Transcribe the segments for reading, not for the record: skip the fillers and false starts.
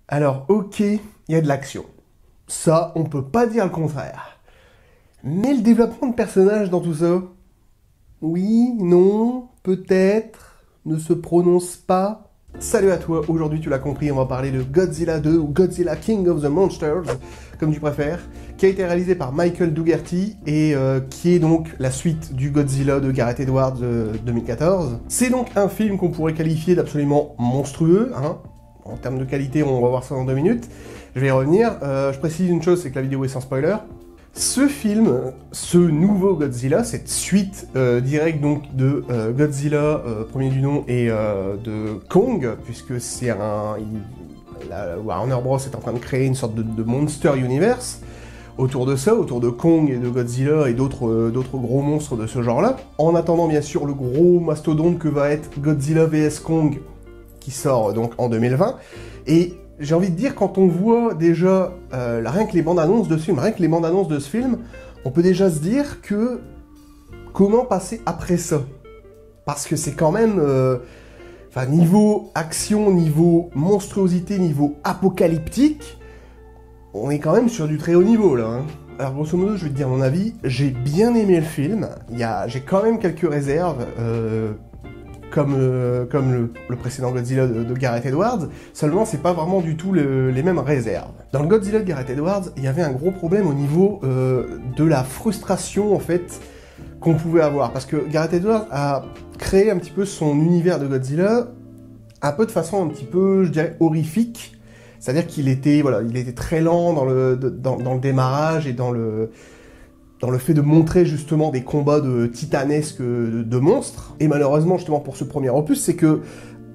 Alors, ok, il y a de l'action. Ça, on peut pas dire le contraire. Mais le développement de personnages dans tout ça, oui, non, peut-être, ne se prononce pas. Salut à toi, aujourd'hui tu l'as compris, on va parler de Godzilla 2 ou Godzilla King of the Monsters, comme tu préfères, qui a été réalisé par Michael Dougherty et qui est donc la suite du Godzilla de Gareth Edwards 2014. C'est donc un film qu'on pourrait qualifier d'absolument monstrueux, hein. En termes de qualité, on va voir ça dans 2 minutes. Je vais y revenir. Je précise une chose, c'est que la vidéo est sans spoiler. Ce film, ce nouveau Godzilla, cette suite directe donc de Godzilla, premier du nom, et de Kong, puisque c'est Warner Bros est en train de créer une sorte de Monster Universe autour de ça, autour de Kong et de Godzilla et d'autres gros monstres de ce genre-là. En attendant, bien sûr, le gros mastodonte que va être Godzilla vs Kong, qui sort donc en 2020, et j'ai envie de dire, quand on voit déjà rien que les bandes annonces de ce film, on peut déjà se dire que comment passer après ça? Parce que c'est quand même, niveau action, niveau monstruosité, niveau apocalyptique, on est quand même sur du très haut niveau là. Hein. Alors grosso modo, je vais te dire mon avis, j'ai bien aimé le film, j'ai quand même quelques réserves. Comme le précédent Godzilla de Gareth Edwards, seulement c'est pas vraiment du tout les mêmes réserves. Dans le Godzilla de Gareth Edwards, il y avait un gros problème au niveau de la frustration en fait qu'on pouvait avoir, parce que Gareth Edwards a créé un petit peu son univers de Godzilla un peu de façon un petit peu, je dirais, horrifique, c'est-à-dire qu'il était très lent dans le démarrage et dans le fait de montrer justement des combats titanesques de monstres. Et malheureusement, justement pour ce premier opus, c'est que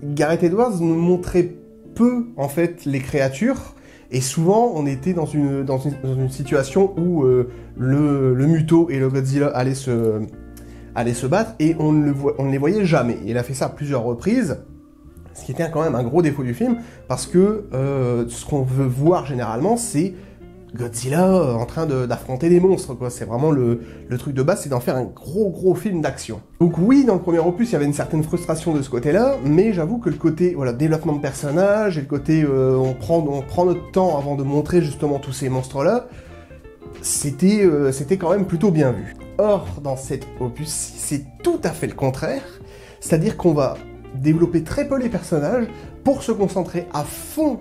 Gareth Edwards nous montrait peu, en fait, les créatures, et souvent, on était dans une situation où le Muto et le Godzilla allaient se battre, et on ne les voyait jamais. Et il a fait ça à plusieurs reprises, ce qui était quand même un gros défaut du film, parce que ce qu'on veut voir généralement, c'est Godzilla en train d'affronter des monstres, quoi. C'est vraiment le truc de base, c'est d'en faire un gros film d'action. Donc oui, dans le premier opus, il y avait une certaine frustration de ce côté-là, mais j'avoue que le côté, développement de personnages, et le côté, on prend notre temps avant de montrer justement tous ces monstres-là, c'était quand même plutôt bien vu. Or, dans cet opus, c'est tout à fait le contraire, c'est-à-dire qu'on va développer très peu les personnages pour se concentrer à fond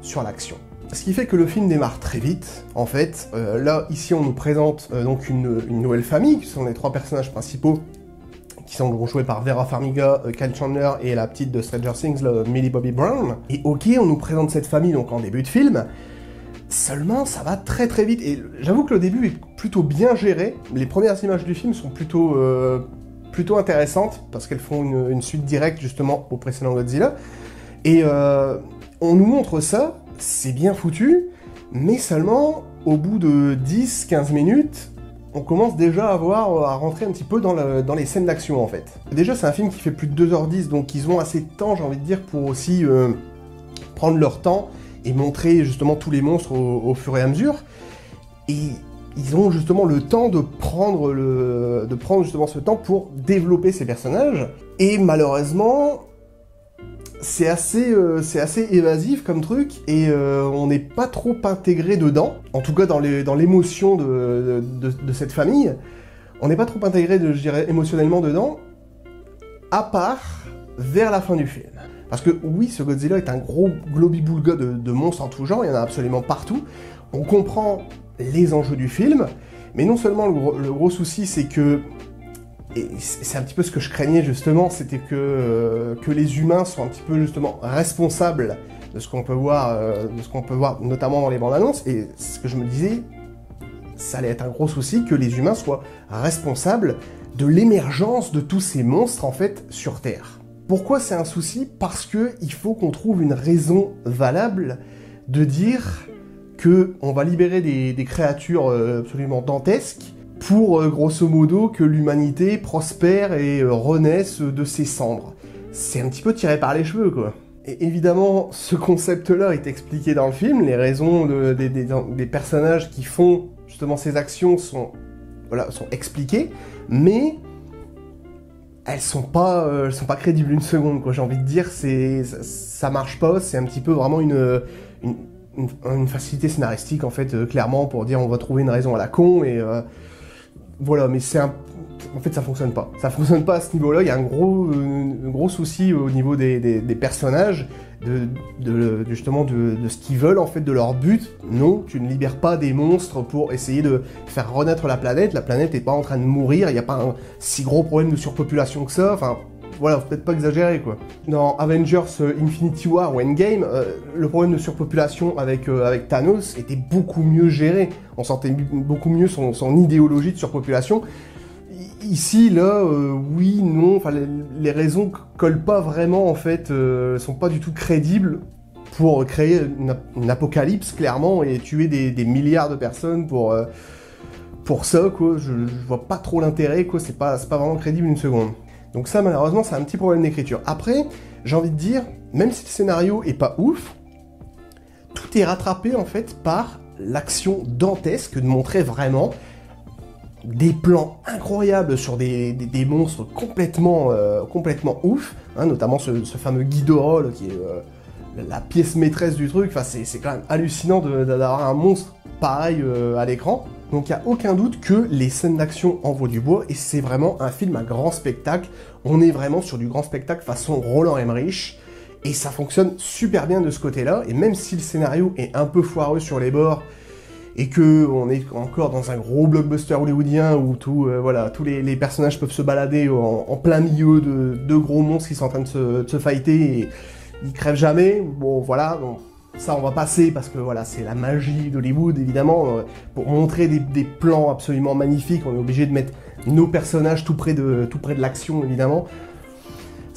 sur l'action. Ce qui fait que le film démarre très vite, en fait. Là, ici, on nous présente donc une nouvelle famille, qui sont les 3 personnages principaux, qui sont donc joués par Vera Farmiga, Kyle Chandler et la petite de Stranger Things, Millie Bobby Brown. Et ok, on nous présente cette famille donc en début de film, seulement ça va très vite, et j'avoue que le début est plutôt bien géré. Les premières images du film sont plutôt intéressantes, parce qu'elles font une suite directe justement au précédent Godzilla. Et on nous montre ça, c'est bien foutu, mais seulement au bout de 10-15 minutes, on commence déjà à rentrer un petit peu dans les scènes d'action en fait. Déjà c'est un film qui fait plus de 2h10, donc ils ont assez de temps, j'ai envie de dire, pour aussi prendre leur temps et montrer justement tous les monstres au fur et à mesure. Et ils ont justement le temps de prendre justement ce temps pour développer ces personnages. Et malheureusement, c'est assez évasif comme truc, et on n'est pas trop intégré dedans, en tout cas dans l'émotion de cette famille, on n'est pas trop intégré, je dirais, émotionnellement dedans, à part vers la fin du film. Parce que oui, ce Godzilla est un gros globi-boulga de monstres en tout genre, il y en a absolument partout, on comprend les enjeux du film, mais non seulement le gros souci, c'est que, et c'est un petit peu ce que je craignais justement, c'était que les humains soient un petit peu justement responsables de ce qu'on peut voir, notamment dans les bandes annonces, et ce que je me disais, ça allait être un gros souci que les humains soient responsables de l'émergence de tous ces monstres en fait sur Terre. Pourquoi c'est un souci? Parce que il faut qu'on trouve une raison valable de dire que on va libérer des créatures absolument dantesques pour, grosso modo, que l'humanité prospère et renaisse de ses cendres. C'est un petit peu tiré par les cheveux, quoi. Et évidemment, ce concept-là est expliqué dans le film, les raisons des personnages qui font justement ces actions sont expliquées, mais elles sont pas crédibles une seconde, quoi. J'ai envie de dire, ça marche pas. C'est un petit peu vraiment une facilité scénaristique, en fait, clairement, pour dire on va trouver une raison à la con, et voilà, mais en fait, ça fonctionne pas. Ça fonctionne pas à ce niveau-là. Il y a un gros souci au niveau des personnages, justement de ce qu'ils veulent, en fait, de leur but. Non, tu ne libères pas des monstres pour essayer de faire renaître la planète. La planète est pas en train de mourir. Il n'y a pas un si gros problème de surpopulation que ça. Enfin, voilà, faut peut-être pas exagérer, quoi. Dans Avengers Infinity War ou Endgame, le problème de surpopulation avec Thanos était beaucoup mieux géré. On sentait beaucoup mieux son idéologie de surpopulation. Ici, là, oui, non, enfin, les raisons collent pas vraiment, en fait, sont pas du tout crédibles pour créer une apocalypse, clairement, et tuer des milliards de personnes pour ça, quoi. Je vois pas trop l'intérêt, quoi. C'est pas vraiment crédible une seconde. Donc ça, malheureusement, c'est un petit problème d'écriture. Après, j'ai envie de dire, même si le scénario est pas ouf, tout est rattrapé, en fait, par l'action dantesque de montrer vraiment des plans incroyables sur des monstres complètement ouf, hein, notamment ce fameux Ghidorah, qui est la pièce maîtresse du truc. Enfin, c'est quand même hallucinant d'avoir un monstre pareil à l'écran. Donc il n'y a aucun doute que les scènes d'action en vaut du bois, et c'est vraiment un film à grand spectacle. On est vraiment sur du grand spectacle façon Roland Emmerich, et ça fonctionne super bien de ce côté-là. Et même si le scénario est un peu foireux sur les bords, et que on est encore dans un gros blockbuster hollywoodien où tous les personnages peuvent se balader en plein milieu de gros monstres qui sont en train de se fighter, et ils crèvent jamais, bon voilà, bon, ça on va passer parce que voilà, c'est la magie d'Hollywood, évidemment. Pour montrer des plans absolument magnifiques, on est obligé de mettre nos personnages tout près de l'action, évidemment.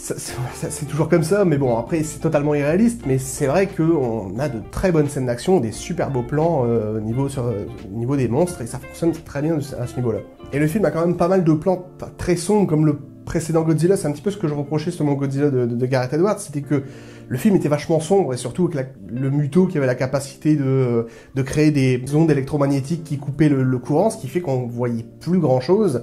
C'est toujours comme ça, mais bon, après c'est totalement irréaliste, mais c'est vrai qu'on a de très bonnes scènes d'action, des super beaux plans au niveau des monstres, et ça fonctionne très bien à ce niveau-là. Et le film a quand même pas mal de plans très sombres, comme le précédent Godzilla. C'est un petit peu ce que je reprochais sur mon Godzilla de Gareth Edwards, c'était que le film était vachement sombre, et surtout avec le Muto qui avait la capacité de créer des ondes électromagnétiques qui coupaient le courant, ce qui fait qu'on voyait plus grand-chose.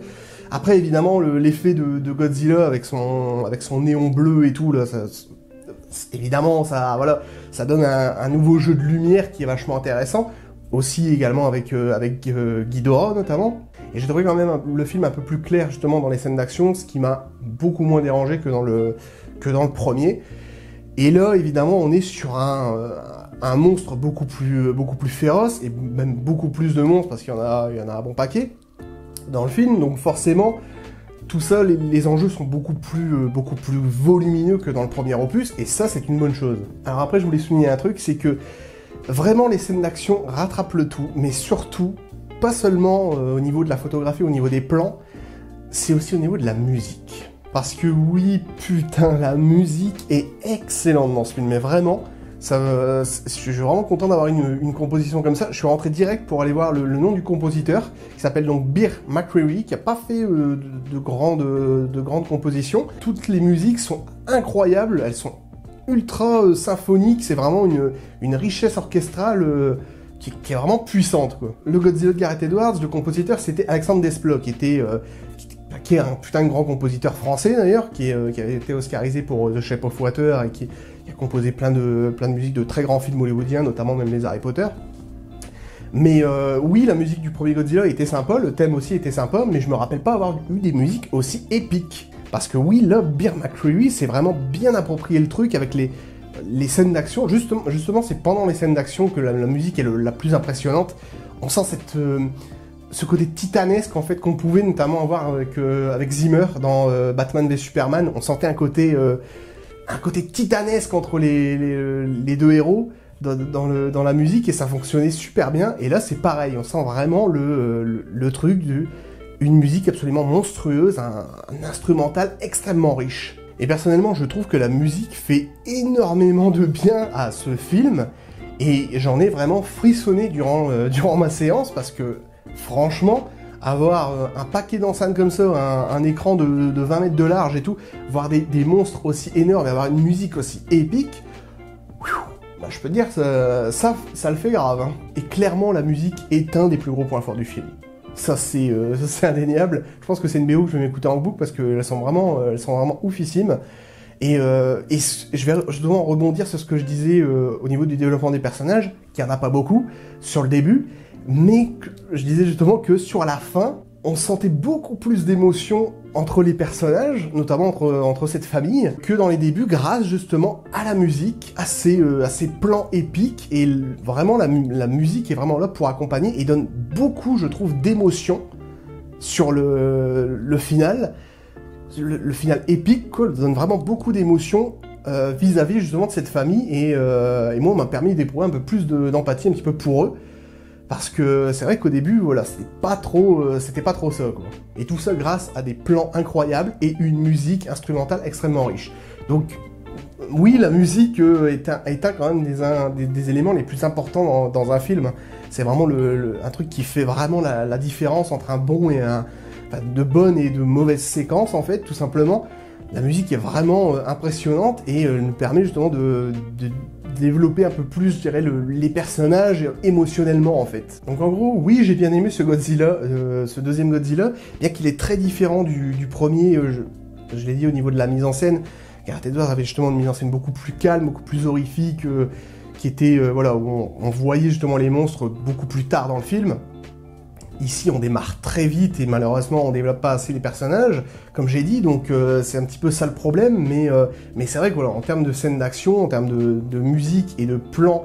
Après, évidemment, l'effet de Godzilla avec son néon bleu et tout, là, évidemment, ça donne un nouveau jeu de lumière qui est vachement intéressant. Aussi, également, avec Ghidorah, notamment. Et j'ai trouvé quand même le film un peu plus clair, justement, dans les scènes d'action, ce qui m'a beaucoup moins dérangé que dans le premier. Et là, évidemment, on est sur un monstre beaucoup plus féroce, et même beaucoup plus de monstres, parce qu'il y en a un bon paquet dans le film, donc forcément, tout ça, les enjeux sont beaucoup plus volumineux que dans le premier opus, et ça, c'est une bonne chose. Alors après, je voulais souligner un truc, c'est que vraiment, les scènes d'action rattrapent le tout, mais surtout, pas seulement au niveau de la photographie, au niveau des plans, c'est aussi au niveau de la musique. Parce que oui, putain, la musique est excellente dans ce film, mais vraiment, je suis vraiment content d'avoir une composition comme ça. Je suis rentré direct pour aller voir le nom du compositeur, qui s'appelle donc Bear McCreary, qui a pas fait de grandes compositions. Toutes les musiques sont incroyables, elles sont ultra symphoniques, c'est vraiment une richesse orchestrale qui est vraiment puissante, quoi. Le Godzilla de Gareth Edwards, le compositeur, c'était Alexandre Desplat, qui est un putain de grand compositeur français d'ailleurs, qui avait été oscarisé pour The Shape of Water, et qui a composé plein de musiques de très grands films hollywoodiens, notamment même les Harry Potter. Mais oui, la musique du premier Godzilla était sympa, le thème aussi était sympa, mais je me rappelle pas avoir eu des musiques aussi épiques. Parce que oui, là, Bear McCreary s'est vraiment bien approprié le truc avec les scènes d'action. Justement, c'est pendant les scènes d'action que la musique est la plus impressionnante. On sent ce côté titanesque, en fait, qu'on pouvait notamment avoir avec Zimmer dans Batman v Superman. On sentait un côté titanesque entre les deux héros dans la musique, et ça fonctionnait super bien. Et là, c'est pareil, on sent vraiment le truc une musique absolument monstrueuse, un instrumental extrêmement riche. Et personnellement, je trouve que la musique fait énormément de bien à ce film, et j'en ai vraiment frissonné durant ma séance, parce que franchement, avoir un paquet d'enceintes comme ça, un écran de 20 mètres de large et tout, voir des monstres aussi énormes et avoir une musique aussi épique, bah, je peux te dire, ça le fait grave, hein. Et clairement, la musique est un des plus gros points forts du film. Ça c'est indéniable. Je pense que c'est une BO que je vais m'écouter en boucle parce qu'elles sont vraiment oufissimes. Et je dois rebondir sur ce que je disais au niveau du développement des personnages, qu'il n'y en a pas beaucoup sur le début, mais je disais justement que sur la fin, on sentait beaucoup plus d'émotions entre les personnages, notamment entre cette famille, que dans les débuts, grâce justement à la musique, à ces plans épiques, et vraiment la musique est vraiment là pour accompagner et donne beaucoup, je trouve, d'émotions sur le final. Le final épique, quoi, donne vraiment beaucoup d'émotions vis-à-vis justement de cette famille, et moi, on m'a permis d'éprouver un peu plus d'empathie un petit peu pour eux. Parce que c'est vrai qu'au début, voilà, c'était pas trop ça, quoi. Et tout ça grâce à des plans incroyables et une musique instrumentale extrêmement riche. Donc, oui, la musique est quand même des éléments les plus importants dans un film. C'est vraiment un truc qui fait vraiment la différence entre un bon et de bonnes et de mauvaises séquences, en fait, tout simplement. La musique est vraiment impressionnante et nous permet justement de développer un peu plus, je dirais, les personnages émotionnellement, en fait. Donc en gros, oui, j'ai bien aimé ce Godzilla, ce deuxième Godzilla, bien qu'il est très différent du premier, je l'ai dit au niveau de la mise en scène. Gareth Edwards avait justement une mise en scène beaucoup plus calme, beaucoup plus horrifique, qui était, voilà, où on voyait justement les monstres beaucoup plus tard dans le film. Ici, on démarre très vite et malheureusement, on développe pas assez les personnages, comme j'ai dit, donc c'est un petit peu ça le problème, mais c'est vrai que voilà, en termes de scènes d'action, en termes de musique et de plans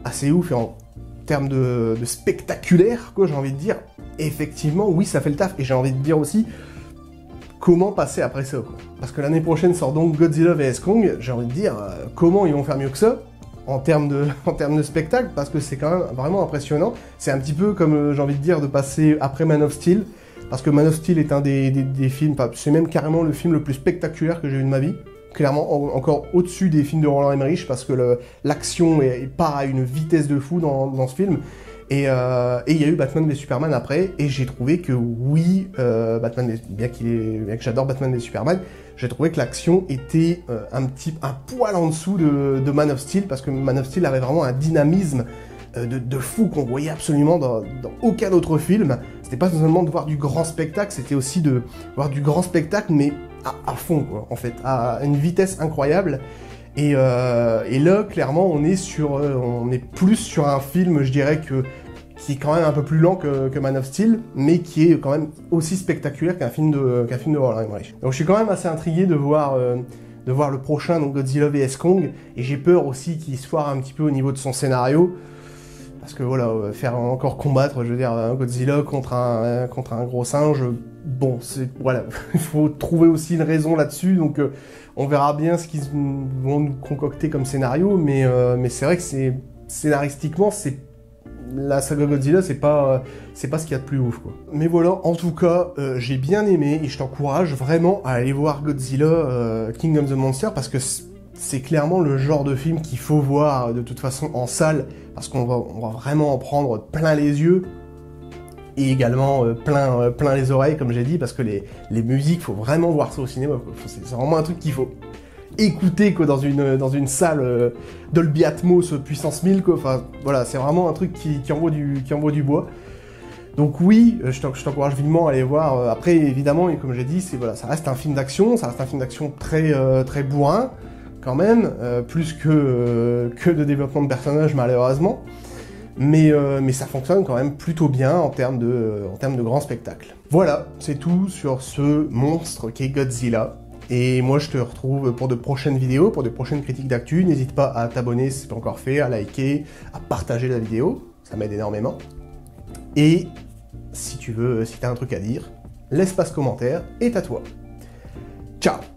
assez ouf, et en termes de spectaculaire, quoi, j'ai envie de dire, effectivement, oui, ça fait le taf, et j'ai envie de dire aussi, comment passer après ça, quoi. Parce que l'année prochaine sort donc Godzilla vs Kong, j'ai envie de dire, comment ils vont faire mieux que ça en termes de spectacle, parce que c'est quand même vraiment impressionnant. C'est un petit peu comme, j'ai envie de dire, de passer après Man of Steel, parce que Man of Steel est un des films, c'est même carrément le film le plus spectaculaire que j'ai vu de ma vie, clairement encore au-dessus des films de Roland Emmerich, parce que l'action part à une vitesse de fou dans ce film. Et il y a eu Batman v Superman après, et j'ai trouvé que oui, bien que j'adore Batman v Superman, j'ai trouvé que l'action était un poil en dessous de Man of Steel, parce que Man of Steel avait vraiment un dynamisme de fou qu'on voyait absolument dans aucun autre film. C'était pas seulement de voir du grand spectacle, c'était aussi de voir du grand spectacle, mais à fond, quoi, en fait, à une vitesse incroyable. Et là, clairement, on est plus sur un film, je dirais, qui est quand même un peu plus lent que Man of Steel, mais qui est quand même aussi spectaculaire qu'un film de Roland Emmerich. Donc je suis quand même assez intrigué de voir le prochain, donc Godzilla vs Kong, et j'ai peur aussi qu'il se foire un petit peu au niveau de son scénario, parce que voilà, faire encore combattre, je veux dire, un Godzilla contre un gros singe, bon, voilà, il faut trouver aussi une raison là-dessus, donc on verra bien ce qu'ils vont nous concocter comme scénario, mais c'est vrai que scénaristiquement, la saga Godzilla, c'est pas ce qu'il y a de plus ouf, quoi. Mais voilà, en tout cas, j'ai bien aimé, et je t'encourage vraiment à aller voir Godzilla King of the Monsters, parce que c'est clairement le genre de film qu'il faut voir de toute façon en salle, parce qu'on va vraiment en prendre plein les yeux, et également plein les oreilles, comme j'ai dit, parce que les musiques, faut vraiment voir ça au cinéma, quoi. C'est vraiment un truc qu'il faut écouter, quoi, dans une salle Dolby Atmos puissance 1000, quoi. Enfin voilà, c'est vraiment un truc qui envoie du bois. Donc oui, je t'encourage vivement à aller voir. Après évidemment, et comme j'ai dit, ça reste un film d'action, très très bourrin quand même, plus que de développement de personnages, malheureusement. Mais ça fonctionne quand même plutôt bien en termes de grand spectacle. Voilà, c'est tout sur ce monstre qu'est Godzilla. Et moi, je te retrouve pour de prochaines vidéos, pour de prochaines critiques d'actu. N'hésite pas à t'abonner si c'est pas encore fait, à liker, à partager la vidéo. Ça m'aide énormément. Et si t'as un truc à dire, l'espace commentaire est à toi. Ciao!